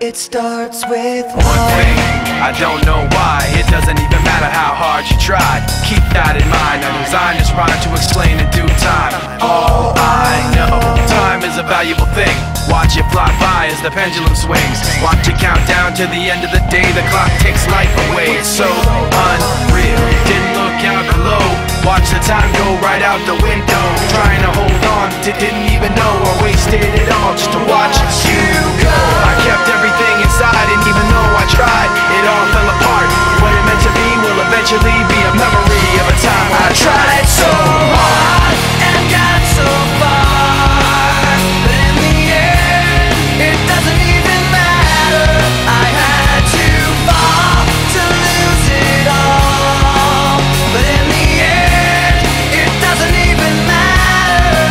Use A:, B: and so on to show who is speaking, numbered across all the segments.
A: It starts with
B: one thing, I don't know why. It doesn't even matter how hard you try. Keep that in mind. I designed this rhyme to explain in due time. All I know, time is a valuable thing. Watch it fly by as the pendulum swings. Watch it count down to the end of the day. The clock takes life away. It's so unreal. Didn't look out below. Watch the time go right out the window. Trying to hold on, didn't even know I wasted it all just to watch you go. I kept everything inside, and even though I tried, it all fell apart. What it meant to be will eventually be a memory of a time when I tried so hard and got so far, but in the end, it doesn't even matter. I had to fall to lose it all, but in the end, it doesn't even matter.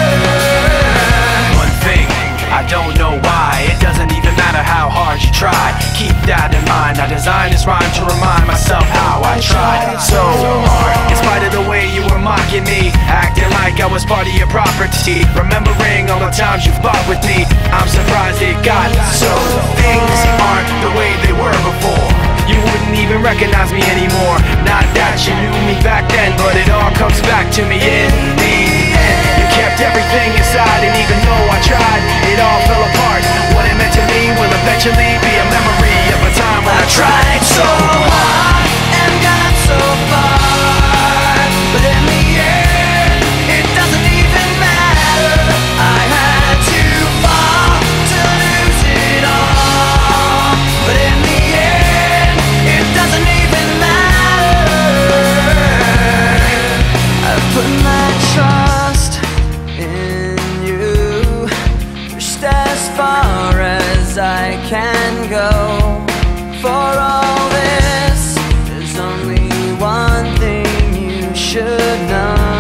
B: One thing, I don't know why. It doesn't even matter how hard you try. Keep that in mind. I designed this rhyme to remind myself how I tried so hard. In spite of the way you were mocking me, acting like I was part of your property, remembering all the times you fought with me, I'm surprised it got so. Things aren't the way they were before. You wouldn't even recognize me anymore. Not that you knew me back then, but it all comes back to me in the end. You kept everything inside, and even though I tried, it all fell apart. What it meant to me will eventually be a memory of a time when I tried so hard and got so far, but in the end, it doesn't even matter. I had to fall to lose it all, but in the end, it doesn't even matter. I've put my trust in you, pushed as far as I can go. For all this, there's only one thing you should know.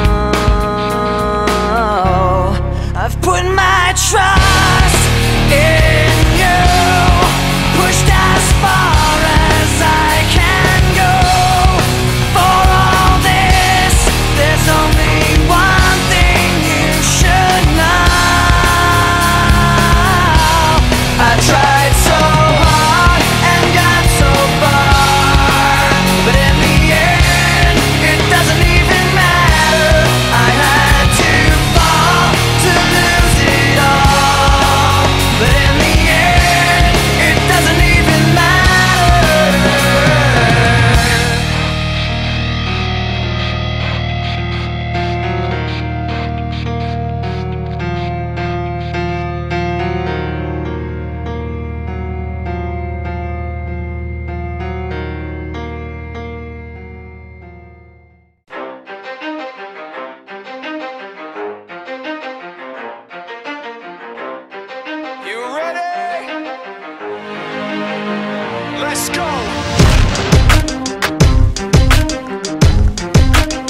B: I've put my trust in you, pushed as far as I can go. For all this, there's only one thing you should know. I tried so hard and got so far, but in the end, it doesn't even matter. I had to fall to lose it all, but in the end, it doesn't even matter. You ready? Let's go.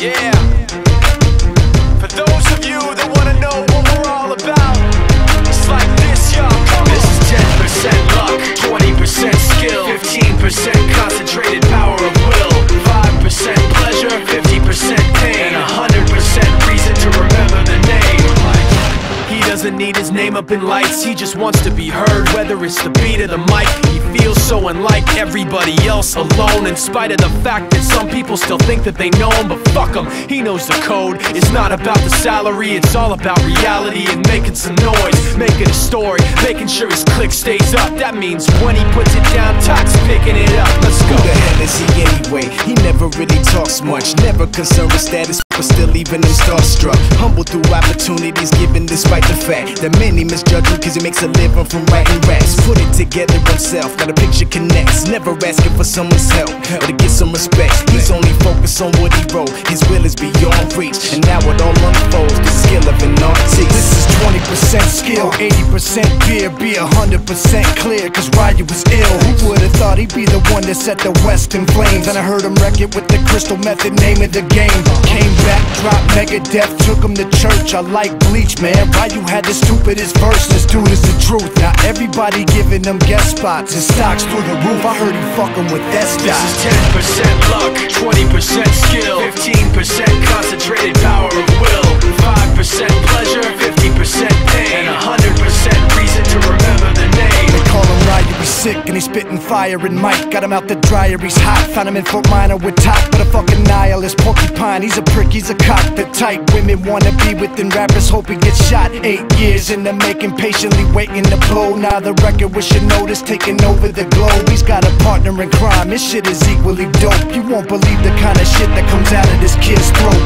B: Yeah. For those of you that want to know what we're all about, it's like this, y'all. This is 10% luck, 20% skill, 15% concentrated power of will, 5% pleasure, 50% pain, and 100% reason to remember the name. He doesn't need his name up in lights, he just wants to be heard, whether it's the beat or the mic. He feels so unlike everybody else, alone, in spite of the fact that some people still think that they know him. But fuck him, he knows the code. It's not about the salary, it's all about reality and making some noise, making a story, making sure his click stays up. That means when he puts it down, Tox picking it up. Let's go.
C: Who the hell is he anyway? He never really talks much, never concerned with status, but still leaving him starstruck. Humble through opportunities given despite the fact that many misjudge him cause he makes a living from writing raps. Put it together himself, got a picture connects, never asking for someone's help or to get some respect. He's only focused on what he wrote, his will is beyond reach, and now it all unfolds, the skill of an artist.
D: This is 20% skill, 80% fear, be 100% clear, cause Ryu was ill. Who would've thought he'd be the one that set the West in flames? And I heard him wreck it with the crystal method, name of the game. Came back, dropped Megadeth, took him to church. I like Bleach, man, Ryu had the stupidest verse. This dude is the truth. Now everybody giving them guest spots and stocks through the roof. I heard he fucking with that stock.
B: This is 10% luck, 20% skill, 15% concentrated power of will, 5% pleasure, 50% pain, and 100% reason to remember the name.
D: They call him Ryu, he's sick and he spitting fire and Mike got him out the dryer, he's hot. Found him in Fort Minor with top, but a fucking nihilist porcupine. He's a prick, he's a cock. The type women wanna be within rappers, hope he gets shot. 8 years in the making, patiently waiting to blow. Now the record with your notice taking over the globe. He's got a partner in crime, his shit is equally dope. You won't believe the kind of shit that comes out of this kid's throat.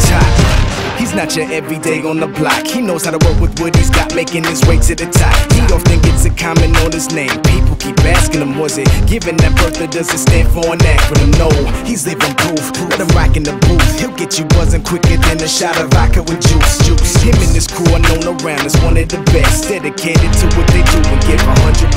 C: He's not your everyday on the block. He knows how to work with what he's got, making his way to the top. He often gets a comment on his name. People keep asking him, was it given that birth or does it stand for an acronym? No, he's living proof. Let him rock in the booth. He'll get you buzzing quicker than a shot of vodka with juice. Him and his crew are known around as one of the best, dedicated to what they do and give 100%.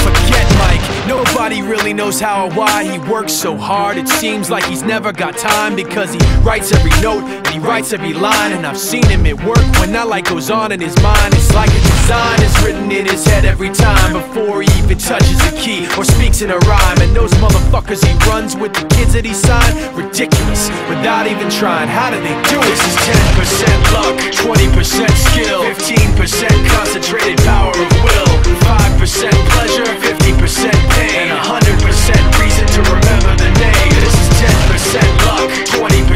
B: Forget Mike, nobody really knows how or why he works so hard. It seems like he's never got time, because he writes every note and he writes every line. And I've seen him at work when that light goes on in his mind. It's like a design is written in his head every time, before he even touches a key or speaks in a rhyme. And those motherfuckers he runs with, the kids that he signed, ridiculous, without even trying. How do they do it? This is 10% luck, 20% skill, 15% concentrated power of will, 5% pleasure, 50% pain, and 100% reason to remember the name. This is 10% luck, 20%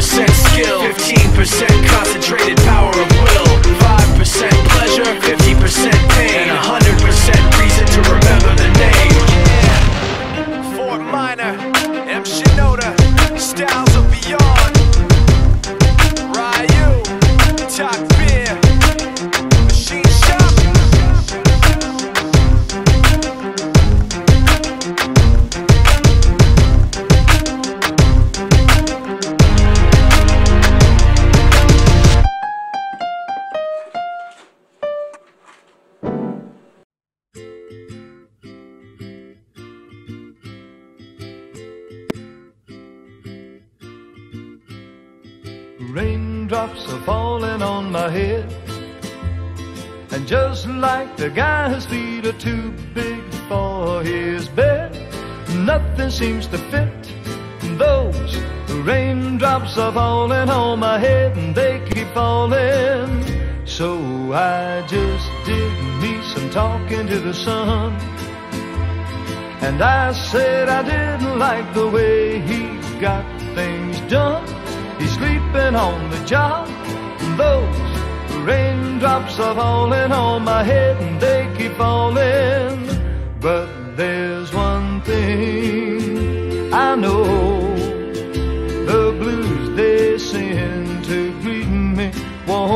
B: skill, 15% concentrated power of will, 5% pleasure, 50% pain, and 100% reason to remember the name. Yeah. Fort Minor, M. Shinoda, styles of beyond. Ryu, Talk Beer, Machine Shop.
A: Raindrops are falling on my head, and just like the guy whose feet are too big for his bed, nothing seems to fit. Those raindrops are falling on my head, and they keep falling. So I just did me some talking to the sun, and I said I didn't like the way he got things done. He's sleeping on the job. Those raindrops are falling on my head, and they keep falling. But there's one thing I know, the blues they send to greet me won't